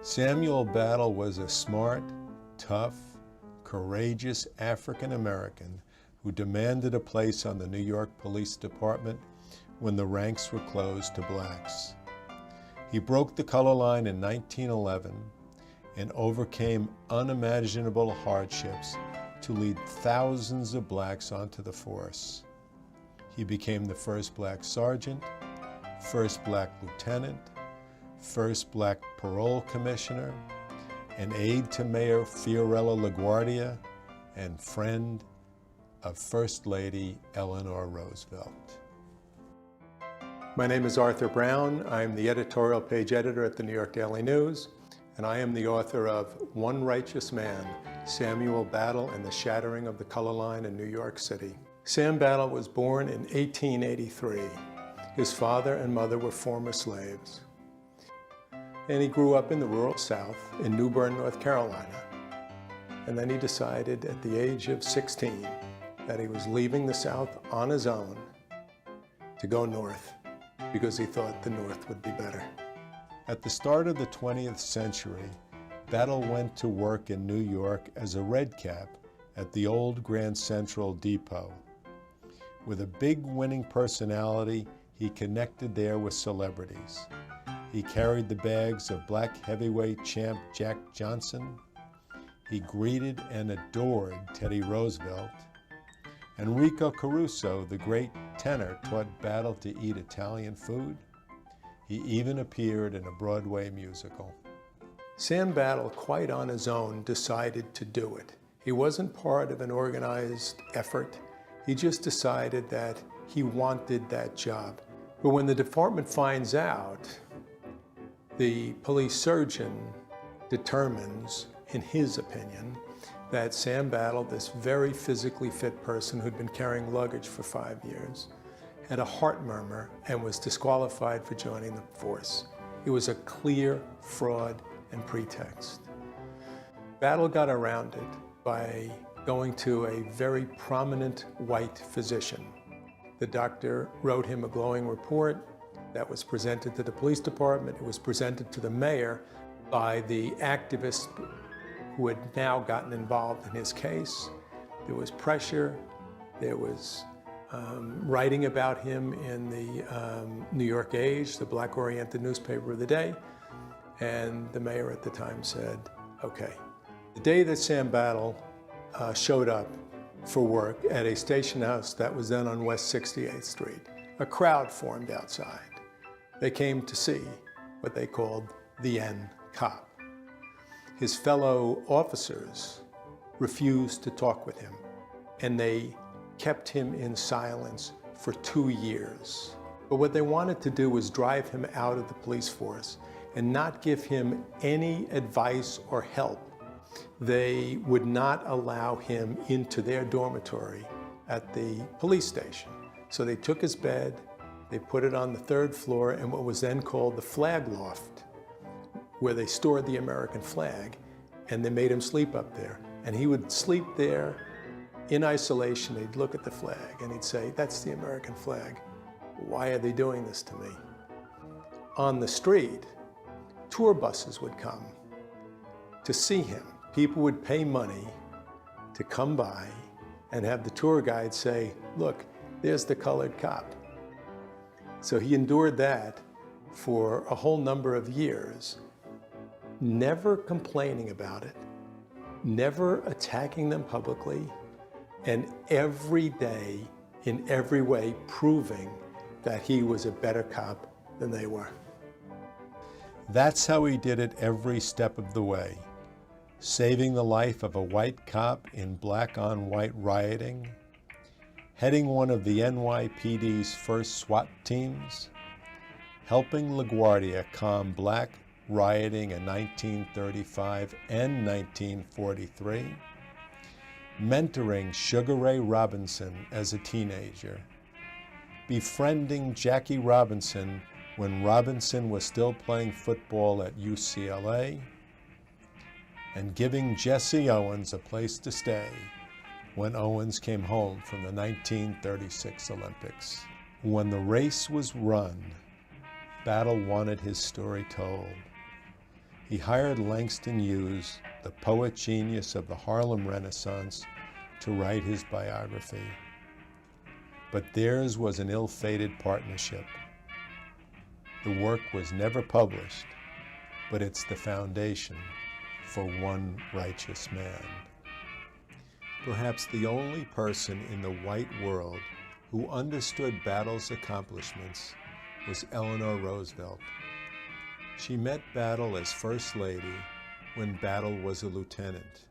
Samuel Battle was a smart, tough, courageous African American who demanded a place on the New York Police Department when the ranks were closed to blacks. He broke the color line in 1911 and overcame unimaginable hardships to lead thousands of blacks onto the force. He became the first black sergeant, first black lieutenant, first black parole commissioner, an aide to Mayor Fiorello LaGuardia, and friend of First Lady Eleanor Roosevelt. My name is Arthur Brown. I'm the editorial page editor at the New York Daily News, and I am the author of One Righteous Man, Samuel Battle and the Shattering of the Color Line in New York City. Sam Battle was born in 1883. His father and mother were former slaves. And he grew up in the rural South in New Bern, North Carolina. And then he decided at the age of 16 that he was leaving the South on his own to go north because he thought the North would be better. At the start of the 20th century, Battle went to work in New York as a redcap at the old Grand Central Depot. With a big winning personality, he connected there with celebrities. He carried the bags of black heavyweight champ Jack Johnson. He greeted and adored Teddy Roosevelt. Enrico Caruso, the great tenor, taught Battle to eat Italian food. He even appeared in a Broadway musical. Sam Battle, quite on his own, decided to do it. He wasn't part of an organized effort. He just decided that he wanted that job. But when the department finds out, the police surgeon determines, in his opinion, that Sam Battle, this very physically fit person who'd been carrying luggage for 5 years, had a heart murmur and was disqualified for joining the force. It was a clear fraud and pretext. Battle got around it by going to a very prominent white physician. The doctor wrote him a glowing report that was presented to the police department. It was presented to the mayor by the activist who had now gotten involved in his case. There was pressure. There was writing about him in the New York Age, the black-oriented newspaper of the day. And the mayor at the time said, okay. The day that Sam Battle showed up for work at a station house that was then on West 68th Street, a crowd formed outside. They came to see what they called the N cop. His fellow officers refused to talk with him, and they kept him in silence for 2 years. But what they wanted to do was drive him out of the police force and not give him any advice or help. They would not allow him into their dormitory at the police station. So they took his bed, they put it on the 3rd floor in what was then called the flag loft, where they stored the American flag, and they made him sleep up there. And he would sleep there in isolation. He'd look at the flag and he'd say, that's the American flag. Why are they doing this to me? On the street, tour buses would come to see him. People would pay money to come by and have the tour guide say, look, there's the colored cop. So he endured that for a whole number of years, never complaining about it, never attacking them publicly, and every day, in every way, proving that he was a better cop than they were. That's how he did it every step of the way, saving the life of a white cop in black-on-white rioting, heading one of the NYPD's first SWAT teams, helping LaGuardia calm black rioting in 1935 and 1943, mentoring Sugar Ray Robinson as a teenager, befriending Jackie Robinson when Robinson was still playing football at UCLA, and giving Jesse Owens a place to stay when Owens came home from the 1936 Olympics. When the race was run, Battle wanted his story told. He hired Langston Hughes, the poet genius of the Harlem Renaissance, to write his biography. But theirs was an ill-fated partnership. The work was never published, but it's the foundation for one righteous man. Perhaps the only person in the white world who understood Battle's accomplishments was Eleanor Roosevelt. She met Battle as First Lady when Battle was a lieutenant.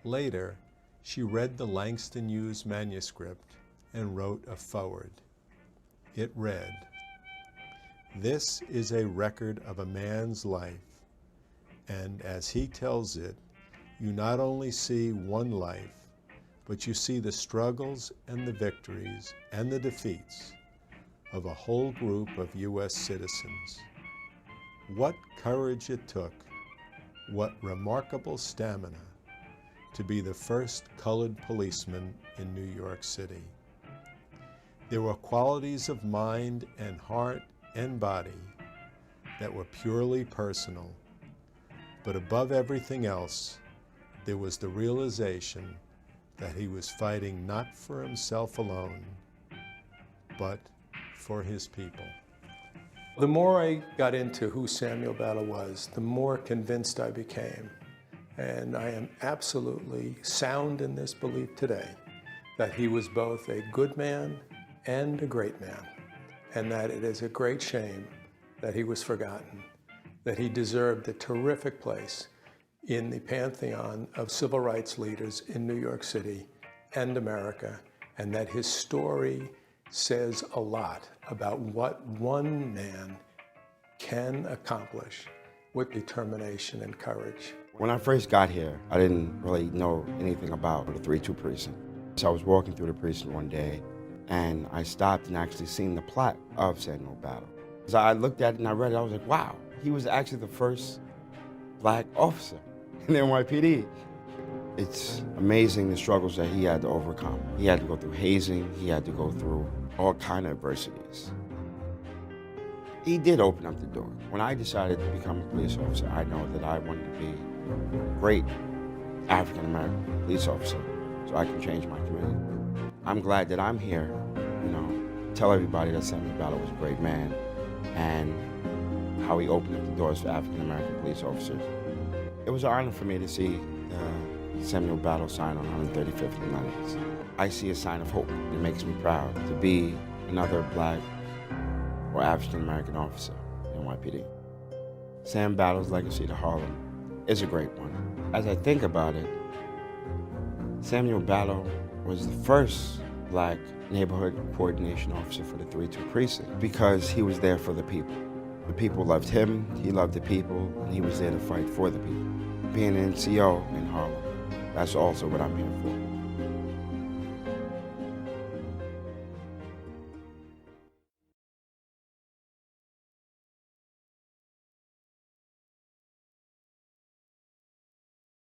Later, she read the Langston Hughes manuscript and wrote a foreword. It read, "This is a record of a man's life, and as he tells it, you not only see one life, but you see the struggles and the victories and the defeats of a whole group of U.S. citizens. What courage it took, what remarkable stamina to be the first colored policeman in New York City. There were qualities of mind and heart and body that were purely personal, but above everything else, there was the realization that he was fighting not for himself alone, but for his people." The more I got into who Samuel Battle was, the more convinced I became, and I am absolutely sound in this belief today, that he was both a good man and a great man, and that it is a great shame that he was forgotten, that he deserved a terrific place in the pantheon of civil rights leaders in New York City and America, and that his story says a lot about what one man can accomplish with determination and courage. When I first got here, I didn't really know anything about the 3-2 precinct. So I was walking through the precinct one day, and I stopped and actually seen the plaque of Samuel Battle. So I looked at it and I read it, I was like, wow, he was actually the first black officer in the NYPD. It's amazing the struggles that he had to overcome. He had to go through hazing, he had to go through all kind of adversities. He did open up the door. When I decided to become a police officer, I know that I wanted to be a great African-American police officer so I can change my community. I'm glad that I'm here, tell everybody that Samuel Battle was a great man and how he opened up the doors for African-American police officers. It was an honor for me to see Samuel Battle sign on 135th and Lenox. I see a sign of hope. It makes me proud to be another black or African-American officer in NYPD. Sam Battle's legacy to Harlem is a great one. As I think about it, Samuel Battle was the first black neighborhood coordination officer for the 3-2 precinct because he was there for the people. The people loved him, he loved the people, and he was there to fight for the people. Being an NCO in Harlem, that's also what I'm here for.